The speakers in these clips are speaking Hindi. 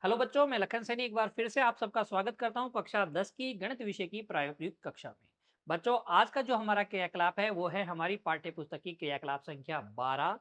हेलो बच्चों, मैं लखन सैनी एक बार फिर से आप सबका स्वागत करता हूं कक्षा 10 की गणित विषय की प्रायोगिक कक्षा में। बच्चों, आज का जो हमारा क्रियाकलाप है वो है हमारी पाठ्य पुस्तक की क्रियाकलाप संख्या 12,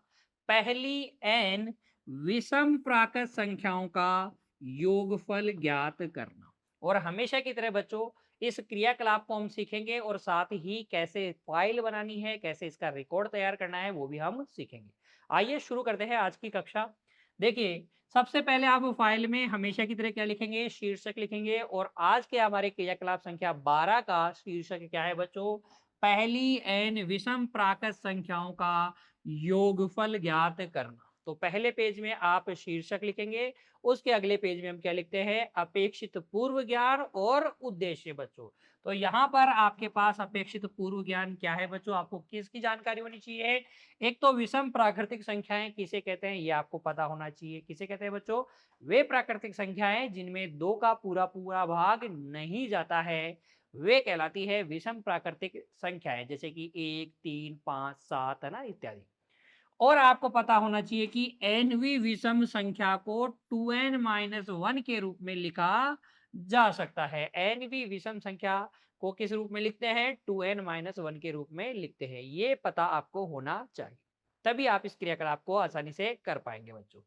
पहली एन विषम प्राकृत संख्याओं का योगफल ज्ञात करना। और हमेशा की तरह बच्चों, इस क्रियाकलाप को हम सीखेंगे और साथ ही कैसे फाइल बनानी है, कैसे इसका रिकॉर्ड तैयार करना है वो भी हम सीखेंगे। आइए शुरू करते हैं आज की कक्षा। देखिए, सबसे पहले आप फाइल में हमेशा की तरह क्या लिखेंगे? शीर्षक लिखेंगे। और आज के हमारे क्रियाकलाप संख्या 12 का शीर्षक क्या है बच्चों? पहली एन विषम प्राकृत संख्याओं का योगफल ज्ञात करना। तो पहले पेज में आप शीर्षक लिखेंगे, उसके अगले पेज में हम क्या लिखते हैं? अपेक्षित पूर्व ज्ञान और उद्देश्य बच्चों। तो यहाँ पर आपके पास अपेक्षित पूर्व ज्ञान क्या है बच्चों? आपको किसकी जानकारी होनी चाहिए? एक तो विषम प्राकृतिक संख्याएं किसे कहते हैं ये आपको पता होना चाहिए। किसे कहते हैं बच्चों? वे प्राकृतिक संख्याएं जिनमें दो का पूरा पूरा भाग नहीं जाता है, वे कहलाती है विषम प्राकृतिक संख्याएं, जैसे कि 1, 3, 5, 7 है ना, इत्यादि। और आपको पता होना चाहिए कि nवीं विषम संख्या को 2n-1 के रूप में लिखा जा सकता है। nवीं विषम संख्या को किस रूप में लिखते हैं? 2n-1 के रूप में लिखते हैं। ये पता आपको होना चाहिए, तभी आप इस क्रियाकलाप को आसानी से कर पाएंगे बच्चों।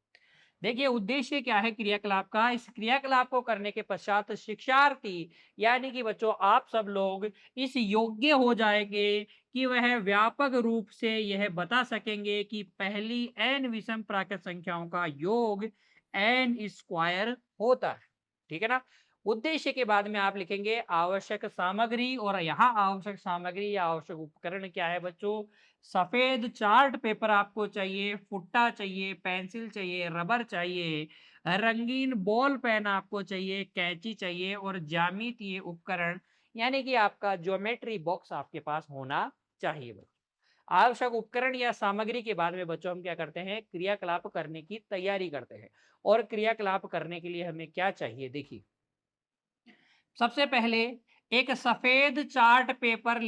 देखिए, उद्देश्य क्या है क्रियाकलाप का? इस क्रियाकलाप को करने के पश्चात शिक्षार्थी यानी कि बच्चों आप सब लोग इस योग्य हो जाएंगे कि वह व्यापक रूप से यह बता सकेंगे कि पहली एन विषम प्राकृत संख्याओं का योग एन स्क्वायर होता है। ठीक है ना? उद्देश्य के बाद में आप लिखेंगे आवश्यक सामग्री। और यहाँ आवश्यक सामग्री या आवश्यक उपकरण क्या है बच्चों? सफेद चार्ट पेपर आपको चाहिए, फुट्टा चाहिए, पेंसिल चाहिए, रबर चाहिए, रंगीन बॉल पेन आपको चाहिए, कैंची चाहिए और ज्यामितीय उपकरण यानी कि आपका ज्योमेट्री बॉक्स आपके पास होना चाहिए बच्चों। आवश्यक उपकरण या सामग्री के बाद में बच्चों हम क्या करते हैं? क्रियाकलाप करने की तैयारी करते हैं। और क्रियाकलाप करने के लिए हमें क्या चाहिए? देखिए, सबसे पहले एक सफेद चार्ट पेपर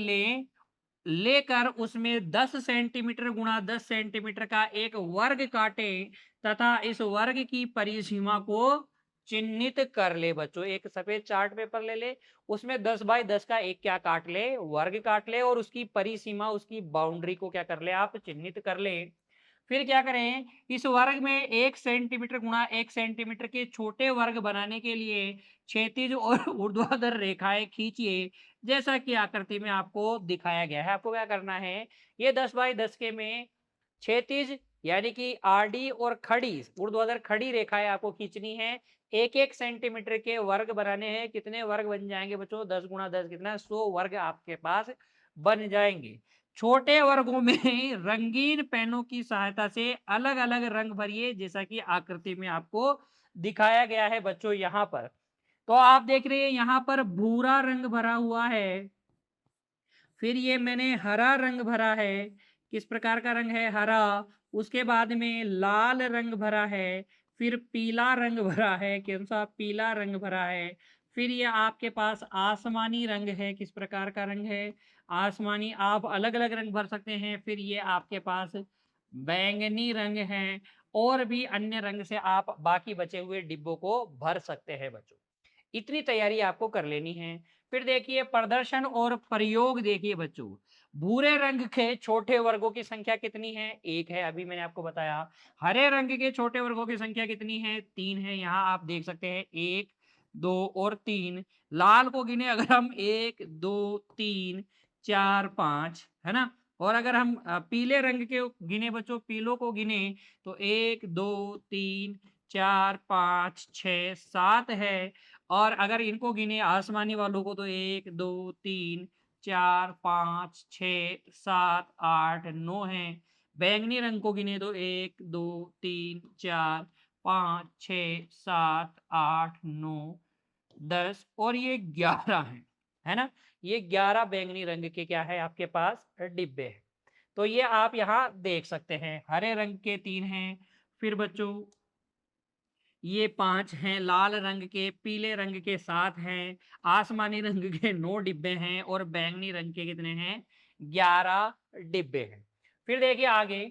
लेकर उसमें 10 सेंटीमीटर गुणा 10 सेंटीमीटर का एक वर्ग काटें तथा इस वर्ग की परिसीमा को चिन्हित कर ले बच्चों। एक सफेद चार्ट पेपर ले ले, उसमें 10 बाई 10 का एक क्या काट ले? वर्ग काट ले। और उसकी परिसीमा, उसकी बाउंड्री को क्या कर ले? आप चिन्हित कर ले। फिर क्या करें? इस वर्ग में 1 सेंटीमीटर गुणा 1 सेंटीमीटर के छोटे वर्ग बनाने के लिए क्षैतिज और ऊर्ध्वाधर रेखाएं खींचिए, जैसा कि आकृति में आपको दिखाया गया है। आपको क्या करना है? ये 10 बाई 10 के में क्षैतिज यानी कि आरडी और खड़ी ऊर्ध्वाधर खड़ी रेखाएं आपको खींचनी है। 1-1 सेंटीमीटर के वर्ग बनाने हैं। कितने वर्ग बन जाएंगे बच्चों? 10 गुणा 10 कितना? 100 वर्ग आपके पास बन जाएंगे। छोटे वर्गों में रंगीन पेनों की सहायता से अलग अलग रंग भरिए, जैसा कि आकृति में आपको दिखाया गया है बच्चों। यहाँ पर तो आप देख रहे हैं, यहाँ पर भूरा रंग भरा हुआ है। फिर ये मैंने हरा रंग भरा है। किस प्रकार का रंग है? हरा। उसके बाद में लाल रंग भरा है। फिर पीला रंग भरा है। कौन सा? पीला रंग भरा है। फिर ये आपके पास आसमानी रंग है। किस प्रकार का रंग है? आसमानी। आप अलग अलग रंग भर सकते हैं। फिर ये आपके पास बैंगनी रंग है। और भी अन्य रंग से आप बाकी बचे हुए डिब्बों को भर सकते हैं बच्चों। इतनी तैयारी आपको कर लेनी है। फिर देखिए प्रदर्शन और प्रयोग। देखिए बच्चों, भूरे रंग के छोटे वर्गों की संख्या कितनी है? 1 है, अभी मैंने आपको बताया। हरे रंग के छोटे वर्गों की संख्या कितनी है? 3 है। यहाँ आप देख सकते हैं 1, 2 और 3। लाल को गिने अगर हम 1, 2, 3, 4, 5 है ना। और अगर हम पीले रंग के गिने बच्चों, पीलों को गिने तो 1, 2, 3, 4, 5, 6, 7 है। और अगर इनको गिने आसमानी वालों को तो 1, 2, 3, 4, 5, 6, 7, 8, 9 है। बैंगनी रंग को गिने तो 1, 2, 3, 4, 5, 6, 7, 8, 9, 10 और ये 11 है ना? ये 11 बैंगनी रंग के क्या है आपके पास? डिब्बे हैं। तो ये आप यहाँ देख सकते हैं। हरे रंग के 3 हैं। फिर बच्चों ये 5 हैं। लाल रंग के, पीले रंग के 7 हैं। आसमानी रंग के 9 डिब्बे हैं। और बैंगनी रंग के कितने हैं? 11 डिब्बे हैं। फिर देखिए आगे,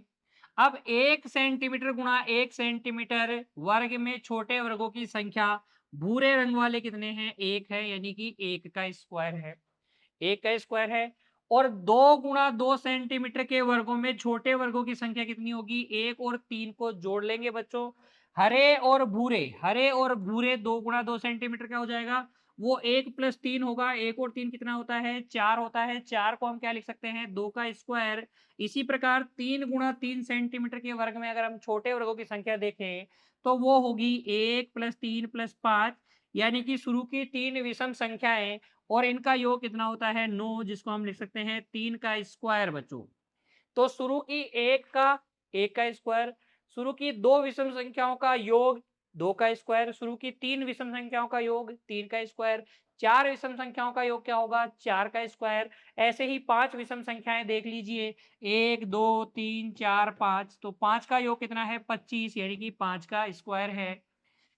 अब 1 सेंटीमीटर गुणा 1 सेंटीमीटर वर्ग में छोटे वर्गों की संख्या भूरे रंग वाले कितने हैं? 1 है, यानी कि 1 का स्क्वायर है। 1 का स्क्वायर है। और 2 गुणा 2 सेंटीमीटर के वर्गों में छोटे वर्गों की संख्या कितनी होगी? 1 और 3 को जोड़ लेंगे बच्चों। हरे और भूरे 2 गुणा 2 सेंटीमीटर क्या हो जाएगा? वो 1 प्लस 3 होगा। 1 और 3 कितना होता है? 4 होता है। 4 को हम क्या लिख सकते हैं? 2 का स्क्वायर। इसी प्रकार 3 गुणा 3 सेंटीमीटर के वर्ग में अगर हम छोटे वर्गों की संख्या देखें, तो वो होगी 1 प्लस 3 प्लस 5, यानी कि शुरू की 3 विषम संख्याएँ और इनका योग कितना होता है? 9, जिसको हम लिख सकते हैं 3 का स्क्वायर बच्चों। तो शुरू की 1 का स्क्वायर, शुरू की 2 विषम संख्याओं का योग 2 का स्क्वायर, शुरू की 3 विषम संख्याओं का योग 3 का स्क्वायर, 4 विषम संख्याओं का योग क्या होगा? 4 का स्क्वायर। ऐसे ही 5 विषम संख्याएँ देख लीजिए, 1, 2, 3, 4, 5, तो 5 का योग कितना है? 25, यानी कि 5 का स्क्वायर है।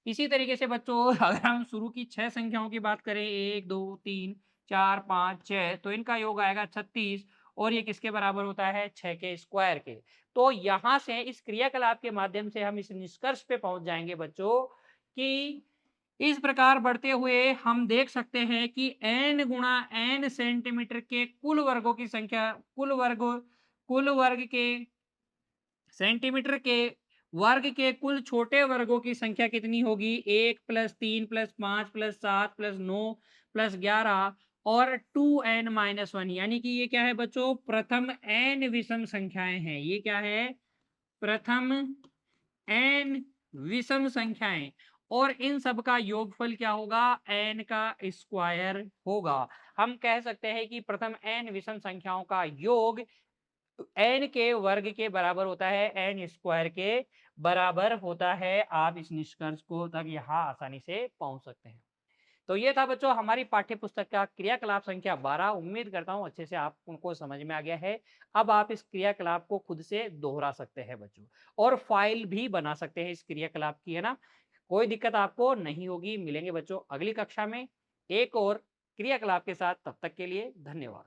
इसी तरीके से बच्चों अगर हम शुरू की 6 संख्याओं की बात करें, 1, 2, 3, 4, 5, 6, तो इनका योग आएगा 36 और ये किसके बराबर होता है? 6 के स्क्वायर के। तो यहाँ से इस क्रियाकलाप के माध्यम से हम इस निष्कर्ष पे पहुँच जाएँगे बच्चों कि इस प्रकार बढ़ते हुए हम देख सकते हैं कि n गुणा n सेंटीमीटर के कुल वर्ग के सेंटीमीटर के वर्ग के कुल छोटे वर्गों की संख्या कितनी होगी? 1 plus 3 plus 5 plus 7 plus 9 plus 11 और 2n माइनस 1, यानी कि ये क्या है बच्चों? प्रथम n विषम संख्याएं हैं। ये क्या है? प्रथम n विषम संख्याएं। और इन सब का योगफल क्या होगा? n का स्क्वायर होगा। हम कह सकते हैं कि प्रथम n विषम संख्याओं का योग n के वर्ग के बराबर होता है, n स्क्वायर के बराबर होता है। आप इस निष्कर्ष को तक यहाँ आसानी से पहुंच सकते हैं। तो ये था बच्चों हमारी पाठ्य पुस्तक का क्रियाकलाप संख्या 12। उम्मीद करता हूँ अच्छे से आप उनको समझ में आ गया है। अब आप इस क्रियाकलाप को खुद से दोहरा सकते हैं बच्चों, और फाइल भी बना सकते हैं इस क्रियाकलाप की, है ना? कोई दिक्कत आपको नहीं होगी। मिलेंगे बच्चों अगली कक्षा में एक और क्रियाकलाप के साथ। तब तक के लिए धन्यवाद।